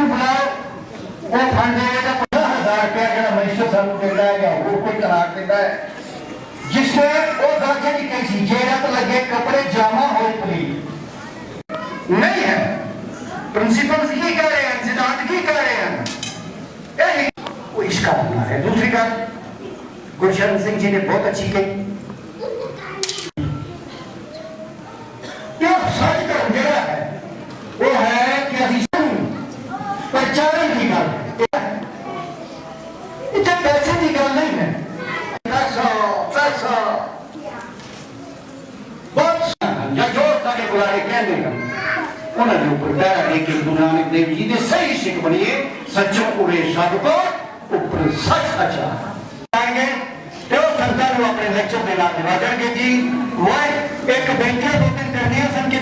बुलाओ वो फंड देगा 50,000 रुपया जो मिनिस्टर साहब देता है या वो कोई करार देता है जिससे वो दर्जे की कैसी जेरत लगे कपड़े जामा हो पुलिस नहीं है। प्रिंसिपल की कह रहे हैं, सिद्धांत की कह रहे हैं, वो इसका होना है। दूसरी बात गुरशरण सिंह जी ने बहुत अच्छी कही, सच तो जरा है वो है कि अभी प्रचारण की गल इतने पैसे की गल नहीं है। पैसा बहुत या जो सारे बुलारे कहते हैं उन्होंने ऊपर पैरा दे के गुरु नानक देव जी ने सही सिख बनिए सच्चों उड़े शब्द को ऊपर सच अच्छा आएंगे तो संतां अपने लेक्चर देना निवाजन के जी वह एक बेंचे दो दिन करनी है सन के